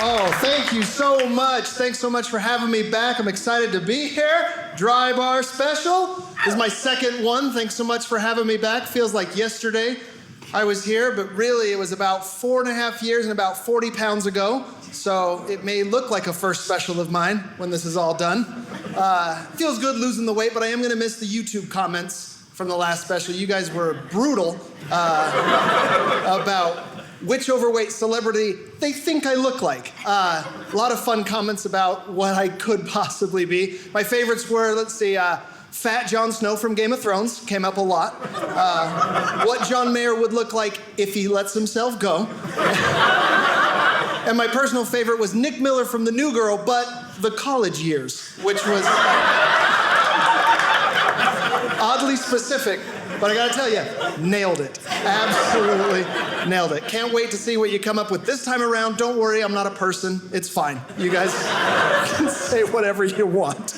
Oh, thank you so much. Thanks so much for having me back. I'm excited to be here. Dry Bar Special. This is my second one. Thanks so much for having me back. Feels like yesterday I was here, but really it was about 4.5 years and about 40 pounds ago. So it may look like a first special of mine when this is all done. Feels good losing the weight, but I am going to miss the YouTube comments from the last special. You guys were brutal about which overweight celebrity they think I look like. A lot of fun comments about what I could possibly be. My favorites were, let's see, Fat Jon Snow from Game of Thrones came up a lot. What John Mayer would look like if he lets himself go. And my personal favorite was Nick Miller from The New Girl, but the college years, which was oddly specific, but I gotta tell you, nailed it. Absolutely nailed it. Can't wait to see what you come up with this time around. Don't worry, I'm not a person. It's fine. You guys can say whatever you want.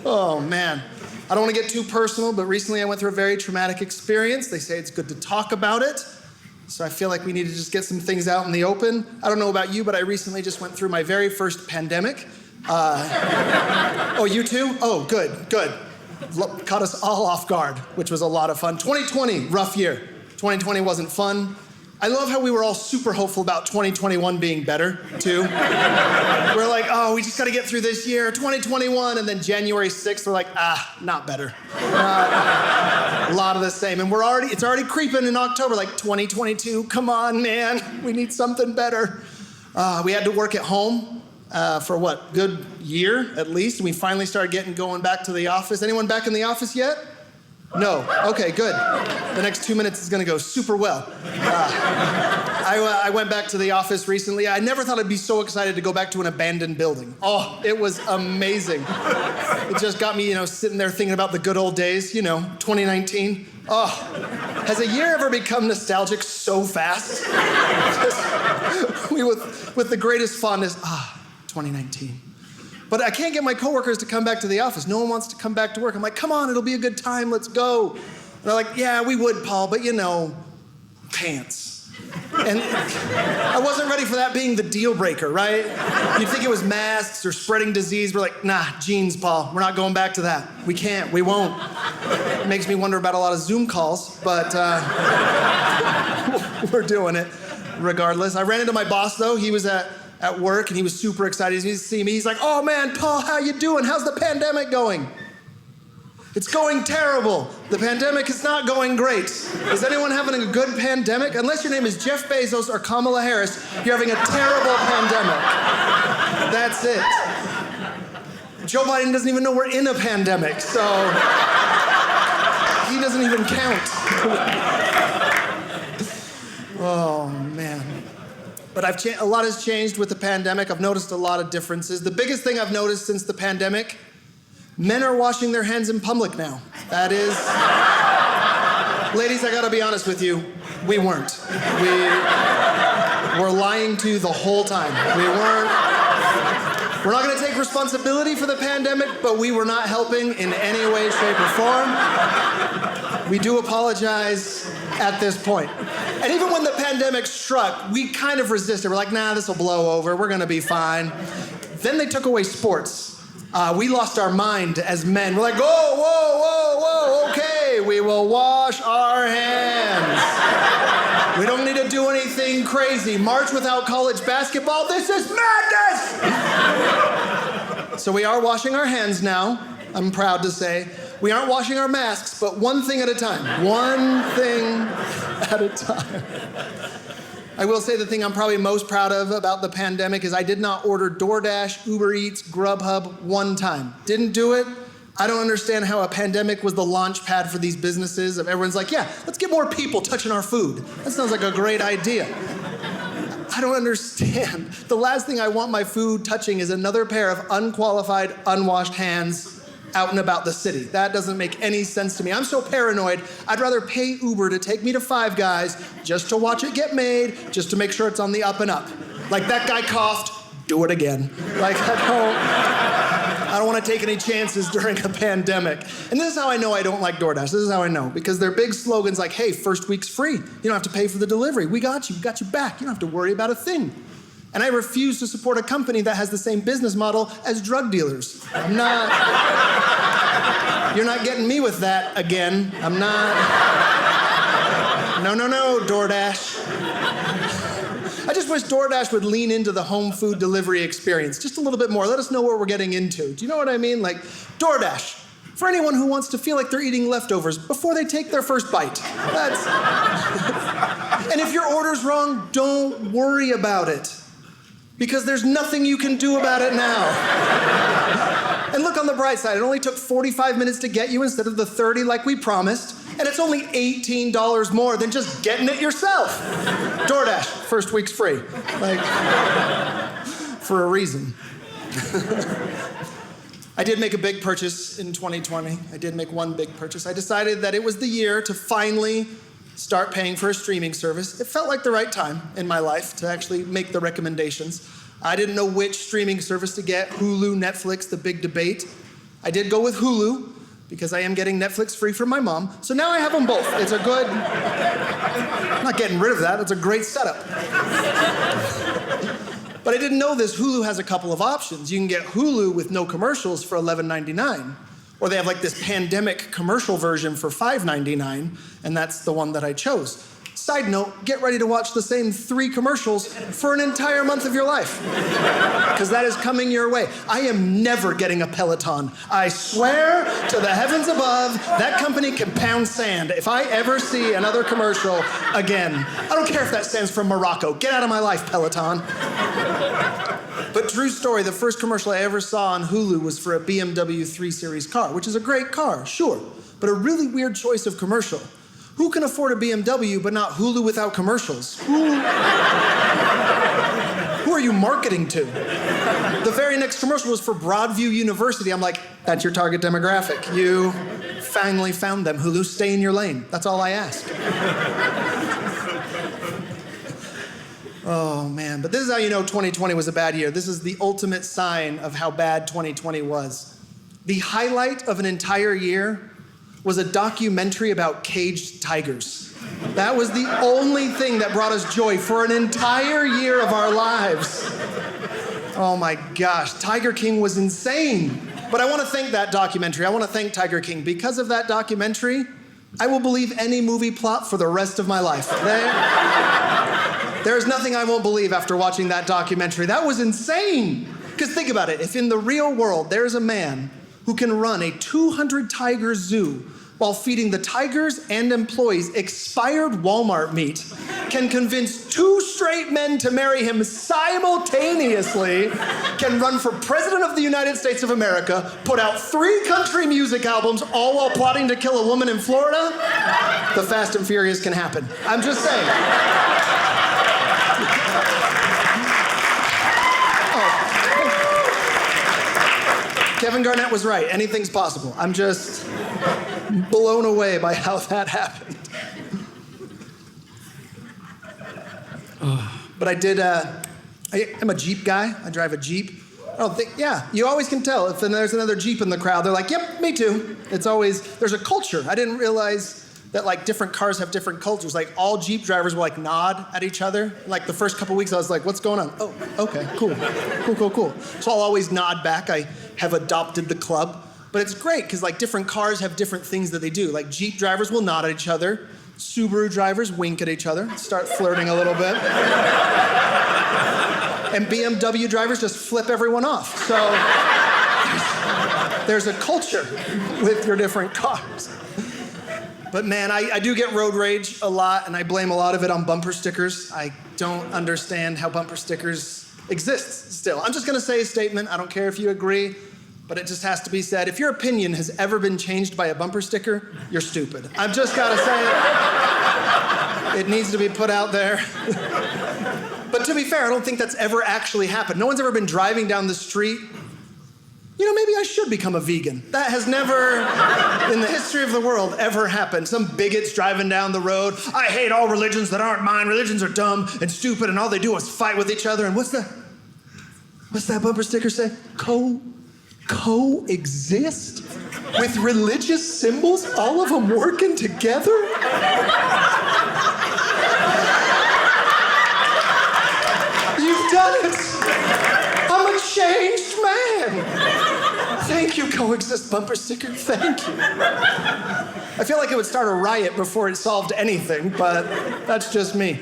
Oh, man. I don't want to get too personal, but recently I went through a very traumatic experience. They say it's good to talk about it. So I feel like we need to just get some things out in the open. I don't know about you, but I recently just went through my very first pandemic. Oh, you too? Oh, good. Caught us all off guard, which was a lot of fun. 2020, rough year. 2020 wasn't fun. I love how we were all super hopeful about 2021 being better, too. We're like, oh, we just got to get through this year, 2021, and then January 6th, we're like, not better. A lot of the same, and it's already creeping in October, like 2022, come on, man, we need something better. We had to work at home for what, good year at least, and we finally started going back to the office. Anyone back in the office yet? No. Okay, good. The next 2 minutes is going to go super well. I went back to the office recently. I never thought I'd be so excited to go back to an abandoned building. Oh, it was amazing. It just got me, sitting there thinking about the good old days, 2019. Oh, has a year ever become nostalgic so fast? With the greatest fondness, 2019. But I can't get my coworkers to come back to the office. No one wants to come back to work. I'm like, come on, it'll be a good time, let's go. And they're like, yeah, we would, Paul, but pants. And I wasn't ready for that being the deal breaker, right? You'd think it was masks or spreading disease. We're like, nah, jeans, Paul. We're not going back to that. We can't, we won't. It makes me wonder about a lot of Zoom calls, but we're doing it regardless. I ran into my boss, though. He was at work, and he was super excited to see me. He's like, oh man, Paul, how you doing? How's the pandemic going? It's going terrible. The pandemic is not going great. Is anyone having a good pandemic? Unless your name is Jeff Bezos or Kamala Harris, you're having a terrible pandemic. That's it. Joe Biden doesn't even know we're in a pandemic, so he doesn't even count. Oh, man. But a lot has changed with the pandemic. I've noticed a lot of differences. The biggest thing I've noticed since the pandemic, men are washing their hands in public now. That is, ladies, I gotta be honest with you, we weren't. We were lying to you the whole time. We're not gonna take responsibility for the pandemic, but we were not helping in any way, shape, or form. We do apologize at this point. And even when the pandemic struck, we kind of resisted. We're like, nah, this will blow over. We're gonna be fine. Then they took away sports. We lost our mind as men. We're like, whoa, okay, we will wash our hands. We don't need to do anything crazy. March without college basketball, this is madness! So we are washing our hands now, I'm proud to say. We aren't washing our masks, but one thing at a time. One thing at a time. I will say the thing I'm probably most proud of about the pandemic is I did not order DoorDash, Uber Eats, Grubhub one time. Didn't do it. I don't understand how a pandemic was the launch pad for these businesses. Everyone's like, yeah, let's get more people touching our food. That sounds like a great idea. I don't understand. The last thing I want my food touching is another pair of unqualified, unwashed hands out and about the city. That doesn't make any sense to me. I'm so paranoid, I'd rather pay Uber to take me to Five Guys just to watch it get made, just to make sure it's on the up and up. Like, that guy coughed, do it again. Like, I don't want to take any chances during a pandemic. And this is how I know I don't like DoorDash. This is how I know. Because their big slogan's like, hey, first week's free. You don't have to pay for the delivery. We got you back. You don't have to worry about a thing. And I refuse to support a company that has the same business model as drug dealers. I'm not... You're not getting me with that again. I'm not... No, DoorDash. I just wish DoorDash would lean into the home food delivery experience just a little bit more. Let us know what we're getting into. Do you know what I mean? Like, DoorDash, for anyone who wants to feel like they're eating leftovers before they take their first bite. That's... And if your order's wrong, don't worry about it, because there's nothing you can do about it now. And look on the bright side, it only took 45 minutes to get you instead of the 30 like we promised, and it's only $18 more than just getting it yourself. DoorDash, first week's free. Like, for a reason. I did make a big purchase in 2020. I did make one big purchase. I decided that it was the year to finally start paying for a streaming service. It felt like the right time in my life to actually make the recommendations. I didn't know which streaming service to get, Hulu, Netflix, the big debate. I did go with Hulu because I am getting Netflix free from my mom. So now I have them both. It's a good, I'm not getting rid of that. It's a great setup. But I didn't know this. Hulu has a couple of options. You can get Hulu with no commercials for $11.99. Or they have like this pandemic commercial version for $5.99, and that's the one that I chose. Side note, get ready to watch the same 3 commercials for an entire month of your life, because that is coming your way. I am never getting a Peloton. I swear to the heavens above, that company can pound sand if I ever see another commercial again. I don't care if that stands for Morocco. Get out of my life, Peloton. But true story, the first commercial I ever saw on Hulu was for a BMW 3 Series car, which is a great car, sure, but a really weird choice of commercial. Who can afford a BMW but not Hulu without commercials? Who are you marketing to? The very next commercial was for Broadview University. I'm like, that's your target demographic. You finally found them, Hulu. Stay in your lane. That's all I ask. Oh, man. But this is how you know 2020 was a bad year. This is the ultimate sign of how bad 2020 was. The highlight of an entire year was a documentary about caged tigers. That was the only thing that brought us joy for an entire year of our lives. Oh, my gosh. Tiger King was insane. But I want to thank that documentary. I want to thank Tiger King. Because of that documentary, I will believe any movie plot for the rest of my life. There's nothing I won't believe after watching that documentary. That was insane. Because think about it. If in the real world there's a man who can run a 200-tiger zoo while feeding the tigers and employees expired Walmart meat, can convince 2 straight men to marry him simultaneously, can run for President of the United States of America, put out 3 country music albums, all while plotting to kill a woman in Florida, the Fast and Furious can happen. I'm just saying. Kevin Garnett was right. Anything's possible. I'm just blown away by how that happened. But I did, I'm a Jeep guy. I drive a Jeep. I don't think, yeah, you always can tell if there's another Jeep in the crowd. They're like, yep, me too. It's always, there's a culture. I didn't realize that like different cars have different cultures. Like all Jeep drivers will like nod at each other. Like the first couple weeks I was like, what's going on? Oh, okay, cool. So I'll always nod back. I have adopted the club. But it's great because like different cars have different things that they do. Like Jeep drivers will nod at each other. Subaru drivers wink at each other, start flirting a little bit. And BMW drivers just flip everyone off. So there's a culture with your different cars. But man, I do get road rage a lot, and I blame a lot of it on bumper stickers. I don't understand how bumper stickers exist still. I'm just gonna say a statement. I don't care if you agree, but it just has to be said. If your opinion has ever been changed by a bumper sticker, you're stupid. I've just gotta say it. It needs to be put out there. But to be fair, I don't think that's ever actually happened. No one's ever been driving down the street. You know, maybe I should become a vegan. That has never, in the history of the world, ever happened. Some bigots driving down the road. I hate all religions that aren't mine. Religions are dumb and stupid, and all they do is fight with each other. And what's that bumper sticker say? Coexist with religious symbols, all of them working together? You've done done it. I'm a changed man. Thank you, Coexist bumper sticker. Thank you. I feel like it would start a riot before it solved anything, but that's just me.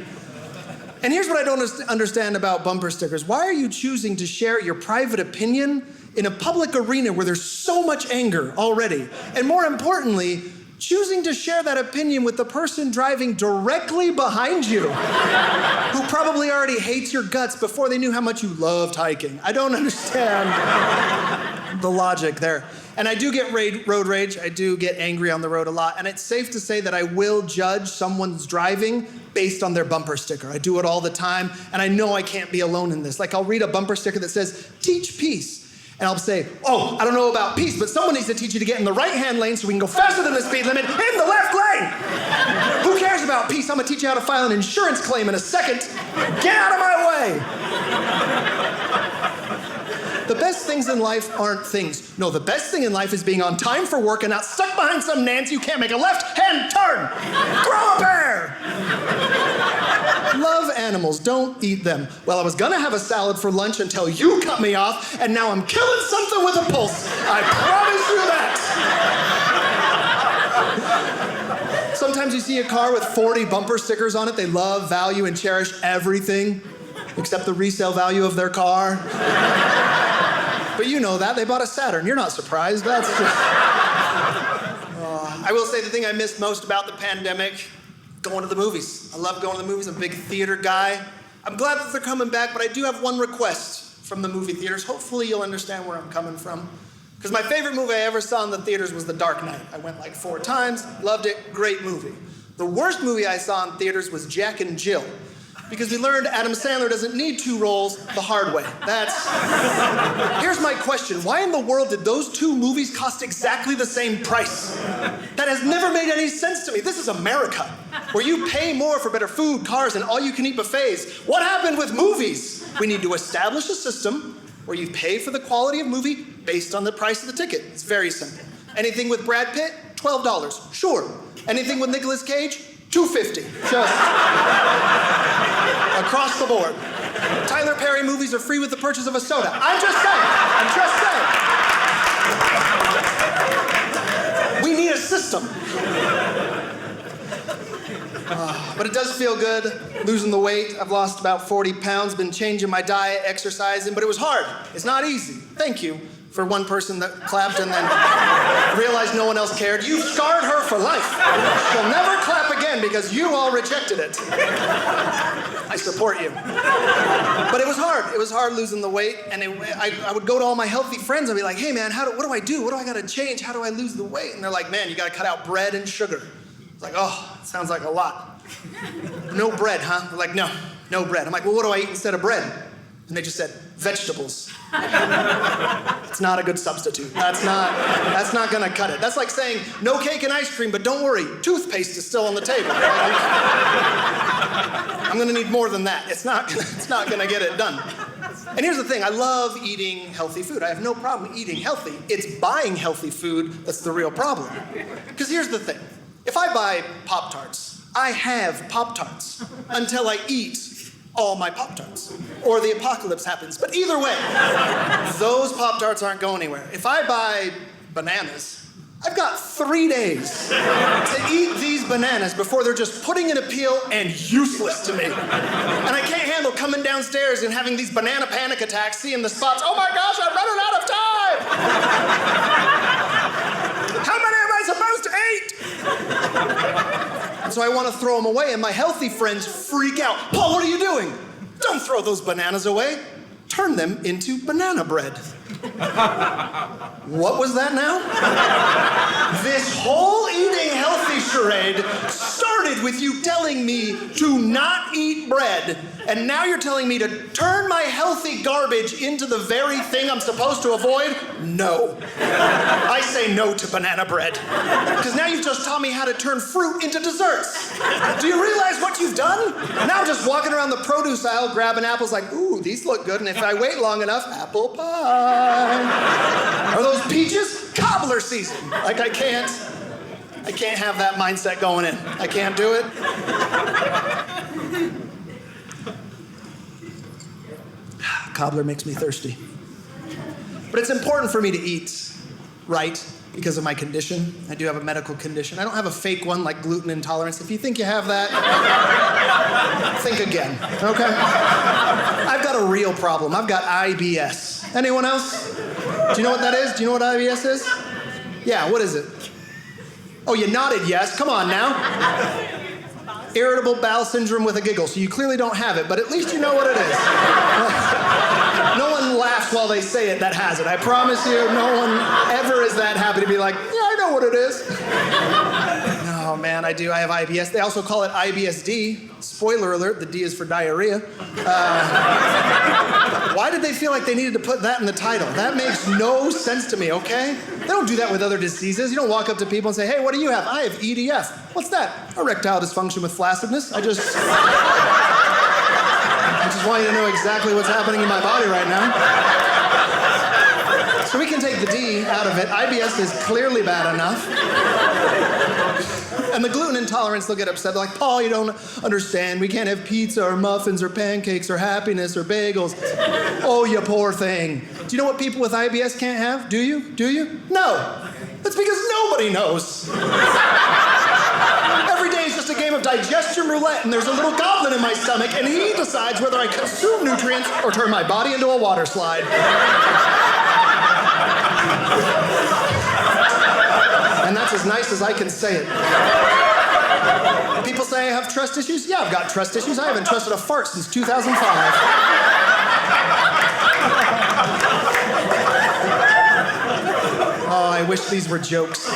And here's what I don't understand about bumper stickers. Why are you choosing to share your private opinion in a public arena where there's so much anger already? And more importantly, choosing to share that opinion with the person driving directly behind you, who probably already hates your guts before they knew how much you loved hiking. I don't understand the logic there. And I do get road rage. I do get angry on the road a lot. And it's safe to say that I will judge someone's driving based on their bumper sticker. I do it all the time, and I know I can't be alone in this. Like, I'll read a bumper sticker that says, "Teach peace." And I'll say, oh, I don't know about peace, but someone needs to teach you to get in the right-hand lane so we can go faster than the speed limit in the left lane. Who cares about peace? I'm gonna teach you how to file an insurance claim in a second. Get out of my way. The best things in life aren't things. No, the best thing in life is being on time for work and not stuck behind some Nancy who can't make a left-hand turn. Throw a bear. Love animals, don't eat them. Well, I was gonna have a salad for lunch until you cut me off, and now I'm killing something with a pulse. I promise you that. Sometimes you see a car with 40 bumper stickers on it. They love, value, and cherish everything except the resale value of their car. But you know that. They bought a Saturn. You're not surprised. That's just... I will say the thing I missed most about the pandemic, going to the movies. I love going to the movies. I'm a big theater guy. I'm glad that they're coming back, but I do have one request from the movie theaters. Hopefully you'll understand where I'm coming from. Because my favorite movie I ever saw in the theaters was The Dark Knight. I went like 4 times, loved it, great movie. The worst movie I saw in theaters was Jack and Jill. Because we learned Adam Sandler doesn't need 2 roles the hard way. Here's my question. Why in the world did those 2 movies cost exactly the same price? That has never made any sense to me. This is America, where you pay more for better food, cars, and all-you-can-eat buffets. What happened with movies? We need to establish a system where you pay for the quality of movie based on the price of the ticket. It's very simple. Anything with Brad Pitt, $12. Sure. Anything with Nicolas Cage, $2.50. Just across the board. Tyler Perry movies are free with the purchase of a soda. I'm just saying. We need a system. But it does feel good, losing the weight. I've lost about 40 pounds, been changing my diet, exercising, but it was hard. It's not easy. Thank you for one person that clapped and then realized no one else cared. You've scarred her for life. She'll never clap again because you all rejected it. I support you. But it was hard. It was hard losing the weight, and I would go to all my healthy friends and be like, hey man, what do I do? What do I gotta change? How do I lose the weight? And they're like, man, you gotta cut out bread and sugar. It's like, oh, it sounds like a lot. No bread, huh? They're like, no bread. I'm like, well, what do I eat instead of bread? And they just said, vegetables. It's not a good substitute. That's not gonna cut it. That's like saying, no cake and ice cream, but don't worry, toothpaste is still on the table. I'm gonna need more than that. It's not gonna get it done. And here's the thing, I love eating healthy food. I have no problem eating healthy. It's buying healthy food that's the real problem. Because here's the thing, if I buy Pop-Tarts, I have Pop-Tarts until I eat all my Pop-Tarts, or the apocalypse happens. But either way, those Pop-Tarts aren't going anywhere. If I buy bananas, I've got 3 days to eat these bananas before they're just pudding in a peel and useless to me. And I can't handle coming downstairs and having these banana panic attacks, seeing the spots. Oh my gosh, I'm running out of time! How many am I supposed to eat? And so I want to throw them away, and my healthy friends freak out. Paul, what are you doing? Don't throw those bananas away. Turn them into banana bread. What was that now? This whole eating healthy charade started with you telling me to not eat bread, and now you're telling me to turn my healthy garbage into the very thing I'm supposed to avoid? No. I say no to banana bread. Because now you've just taught me how to turn fruit into desserts. Do you realize what you've done? Now I'm just walking around the produce aisle grabbing apples like, ooh, these look good, and if I wait long enough, apple pie. Are those peaches? Cobbler season. Like I can't have that mindset going in. I can't do it. Cobbler makes me thirsty. But it's important for me to eat right because of my condition. I do have a medical condition. I don't have a fake one like gluten intolerance. If you think you have that, think again, okay? I've got a real problem. I've got IBS. Anyone else? Do you know what that is? Do you know what IBS is? Yeah, what is it? Oh, you nodded yes. Come on now. Irritable bowel syndrome with a giggle. So you clearly don't have it, but at least you know what it is. No one laughs while they say it that has it. I promise you, no one ever is that happy to be like, yeah, I know what it is. No, man, I do. I have IBS. They also call it IBSD. Spoiler alert, the D is for diarrhea. Why did they feel like they needed to put that in the title? That makes no sense to me, okay? They don't do that with other diseases. You don't walk up to people and say, hey, what do you have? I have EDF. What's that? Erectile dysfunction with flaccidness. I just want you to know exactly what's happening in my body right now. So we can take the D out of it. IBS is clearly bad enough. And the gluten intolerance, they'll get upset. They're like, Paul, you don't understand. We can't have pizza or muffins or pancakes or happiness or bagels. Oh, you poor thing. Do you know what people with IBS can't have? Do you? Do you? No. That's because nobody knows. Every day is just a game of digestion roulette, and there's a little goblin in my stomach, and he decides whether I consume nutrients or turn my body into a water slide. And that's as nice as I can say it. People say I have trust issues. Yeah, I've got trust issues. I haven't trusted a fart since 2005. Oh, I wish these were jokes.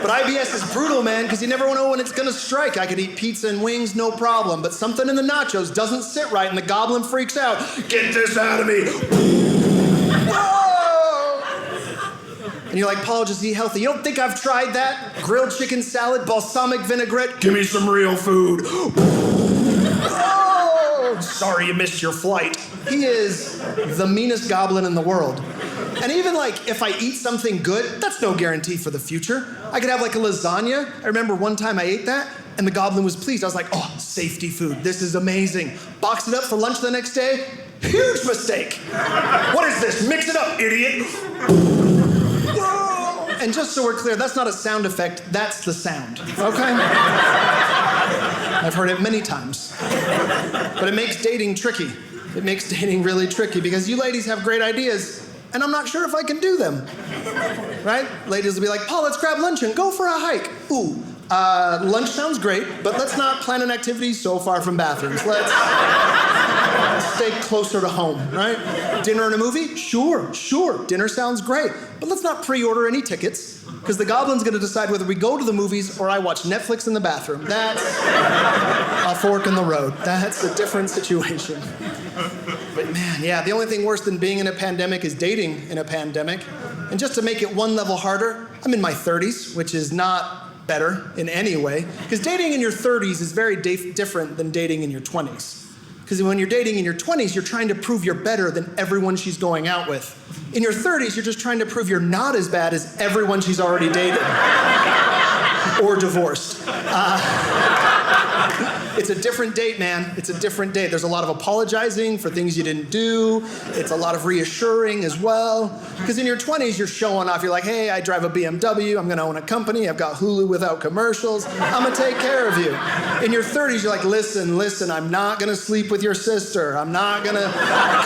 But IBS is brutal, man, because you never know when it's going to strike. I could eat pizza and wings, no problem, but something in the nachos doesn't sit right, and the goblin freaks out. Get this out of me. Whoa! And you're like, Paul, just eat healthy. You don't think I've tried that? Grilled chicken salad, balsamic vinaigrette. Give me some real food. Oh! Sorry you missed your flight. He is the meanest goblin in the world. And even like, if I eat something good, that's no guarantee for the future. I could have like a lasagna. I remember one time I ate that, and the goblin was pleased. I was like, oh, safety food. This is amazing. Boxed it up for lunch the next day. Huge mistake. What is this? Mix it up, idiot. And just so we're clear, that's not a sound effect. That's the sound, okay? I've heard it many times. But it makes dating tricky. It makes dating really tricky because you ladies have great ideas, and I'm not sure if I can do them, right? Ladies will be like, Paul, let's grab lunch and go for a hike. Ooh, lunch sounds great, but let's not plan an activity so far from bathrooms. Let's stay closer to home, right? Dinner and a movie? Sure. Dinner sounds great, but let's not pre-order any tickets, because the goblin's gonna decide whether we go to the movies or I watch Netflix in the bathroom. That's a fork in the road. That's a different situation. But man, yeah, the only thing worse than being in a pandemic is dating in a pandemic. And just to make it one level harder, I'm in my 30s, which is not better in any way, because dating in your 30s is very different than dating in your 20s. Because when you're dating in your 20s, you're trying to prove you're better than everyone she's going out with. In your 30s, you're just trying to prove you're not as bad as everyone she's already dated. Or divorced. It's a different date, man. It's a different date. There's a lot of apologizing for things you didn't do. It's a lot of reassuring as well. Because in your 20s, you're showing off. You're like, hey, I drive a BMW. I'm going to own a company. I've got Hulu without commercials. I'm going to take care of you. In your 30s, you're like, listen, I'm not going to sleep with your sister. I'm not going to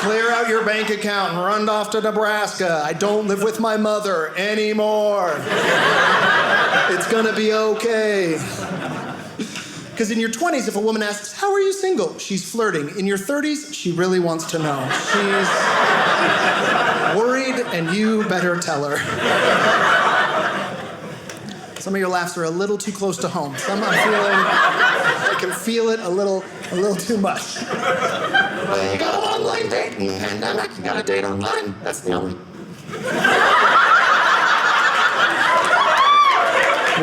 clear out your bank account and run off to Nebraska. I don't live with my mother anymore. It's going to be okay. Because in your 20s, if a woman asks, how are you single? She's flirting. In your 30s, she really wants to know. She's worried, and you better tell her. Some of your laughs are a little too close to home. Some I can feel it a little too much. Well, you got an online date in the pandemic. You got a date online. That's the only.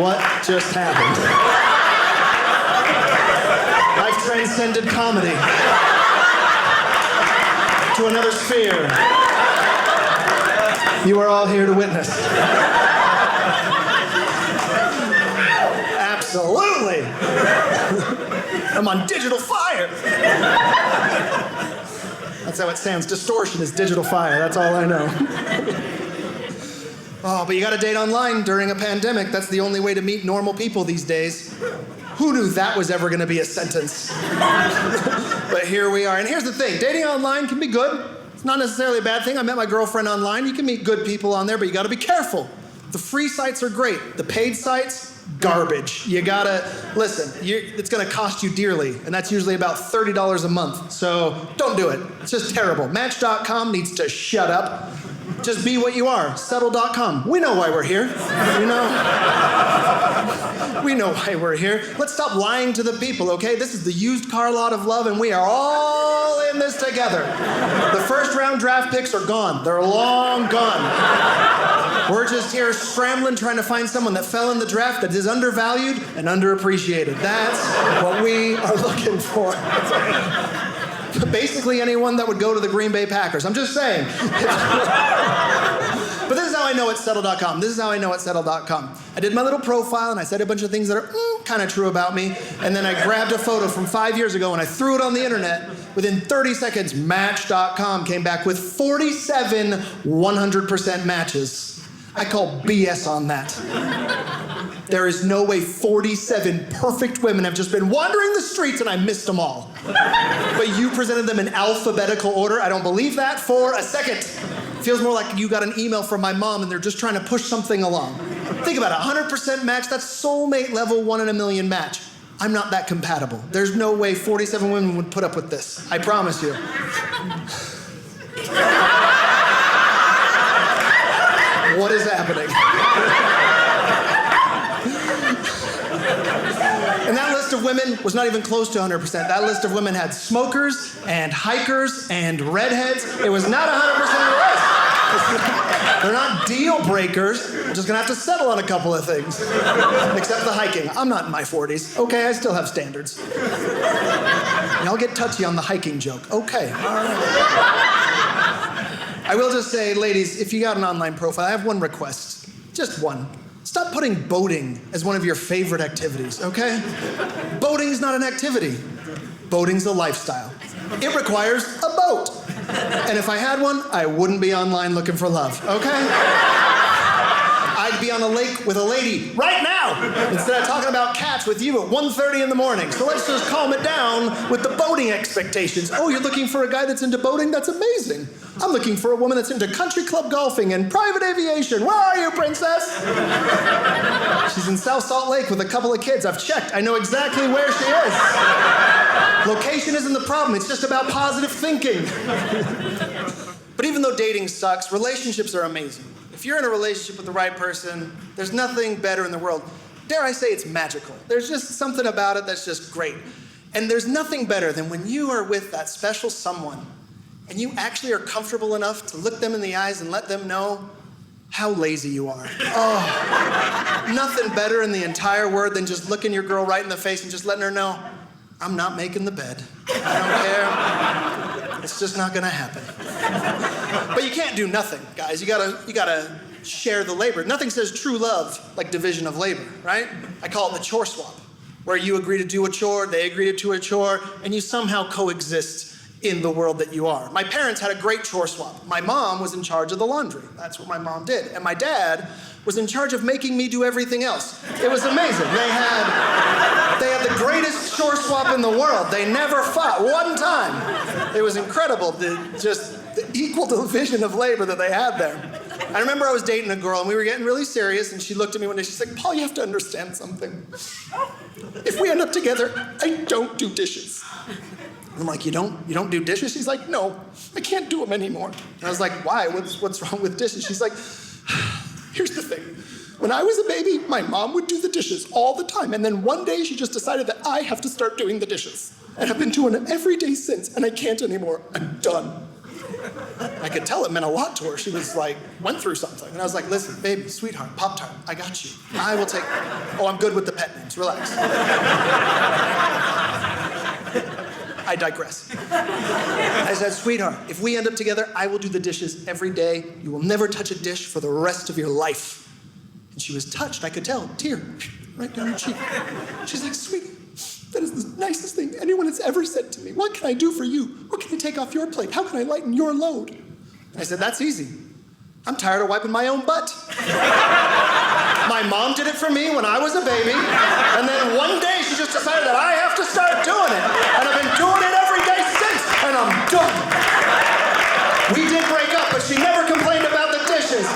What just happened? I've transcended comedy to another sphere. You are all here to witness. Absolutely. I'm on digital fire. That's how it sounds. Distortion is digital fire. That's all I know. Oh, but you got to date online during a pandemic. That's the only way to meet normal people these days. Who knew that was ever going to be a sentence? But here we are. And here's the thing. Dating online can be good. It's not necessarily a bad thing. I met my girlfriend online. You can meet good people on there, but you got to be careful. The free sites are great. The paid sites, garbage. You got to, listen, it's going to cost you dearly, and that's usually about $30 a month. So don't do it. It's just terrible. Match.com needs to shut up. Just be what you are. Settle.com. We know why we're here. You know? We know why we're here. Let's stop lying to the people, okay? This is the used car lot of love, and we are all in this together. The first round draft picks are gone. They're long gone. We're just here scrambling, trying to find someone that fell in the draft that is undervalued and underappreciated. That's what we are looking for. Basically anyone that would go to the Green Bay Packers. I'm just saying. But this is how I know it's Settle.com. This is how I know it's Settle.com. I did my little profile and I said a bunch of things that are kind of true about me. And then I grabbed a photo from 5 years ago and I threw it on the internet. Within 30 seconds, Match.com came back with 47 100% matches. I call BS on that. There is no way 47 perfect women have just been wandering the streets and I missed them all. But you presented them in alphabetical order. I don't believe that for a second. Feels more like you got an email from my mom and they're just trying to push something along. Think about it, 100% match, that's soulmate level 1 in a million match. I'm not that compatible. There's no way 47 women would put up with this. I promise you. What is happening? And that list of women was not even close to 100%. That list of women had smokers and hikers and redheads. It was not 100% of the list. They're not deal breakers. I'm just gonna have to settle on a couple of things. Except the hiking. I'm not in my 40s. Okay, I still have standards. Y'all get touchy on the hiking joke. Okay, all right. I will just say, ladies, if you got an online profile, I have one request. Just one. Stop putting boating as one of your favorite activities, okay? Boating is not an activity. Boating's a lifestyle. It requires a boat. And if I had one, I wouldn't be online looking for love, okay? I'd be on a lake with a lady right now instead of talking about cats with you at 1:30 in the morning. So let's just calm it down with the boating expectations. Oh, you're looking for a guy that's into boating? That's amazing. I'm looking for a woman that's into country club golfing and private aviation. Where are you, princess? She's in South Salt Lake with a couple of kids. I've checked. I know exactly where she is. Location isn't the problem. It's just about positive thinking. But even though dating sucks, relationships are amazing. If you're in a relationship with the right person, there's nothing better in the world. Dare I say it's magical. There's just something about it that's just great. And there's nothing better than when you are with that special someone and you actually are comfortable enough to look them in the eyes and let them know how lazy you are. Oh, nothing better in the entire world than just looking your girl right in the face and just letting her know, I'm not making the bed. I don't care. It's just not gonna happen. But you can't do nothing, guys. You gotta share the labor. Nothing says true love like division of labor, right? I call it the chore swap, where you agree to do a chore, they agree to do a chore, and you somehow coexist in the world that you are. My parents had a great chore swap. My mom was in charge of the laundry. That's what my mom did. And my dad was in charge of making me do everything else. It was amazing. They had the greatest chore swap in the world. They never fought one time. It was incredible, the equal division of labor that they had there. I remember I was dating a girl and we were getting really serious and she looked at me one day, she's like, Paul, you have to understand something. If we end up together, I don't do dishes. I'm like, you don't do dishes? She's like, no, I can't do them anymore. And I was like, why? What's wrong with dishes? She's like, here's the thing. When I was a baby, my mom would do the dishes all the time. And then one day she just decided that I have to start doing the dishes. And I've been doing them every day since, and I can't anymore. I'm done. I could tell it meant a lot to her. She was like, went through something. And I was like, listen, baby, sweetheart, Pop-Tart, I got you. I will take, I'm good with the pet names, relax. I digress. I said, sweetheart, if we end up together, I will do the dishes every day. You will never touch a dish for the rest of your life. And she was touched, I could tell, tear right down her cheek. She's like, sweetie, that is the nicest thing anyone has ever said to me. What can I do for you? What can I take off your plate? How can I lighten your load? I said, that's easy. I'm tired of wiping my own butt. My mom did it for me when I was a baby, and then one day she just decided that I have to start doing it. And I've been doing it every day since, and I'm done. We did break up, but she never complained about the dishes.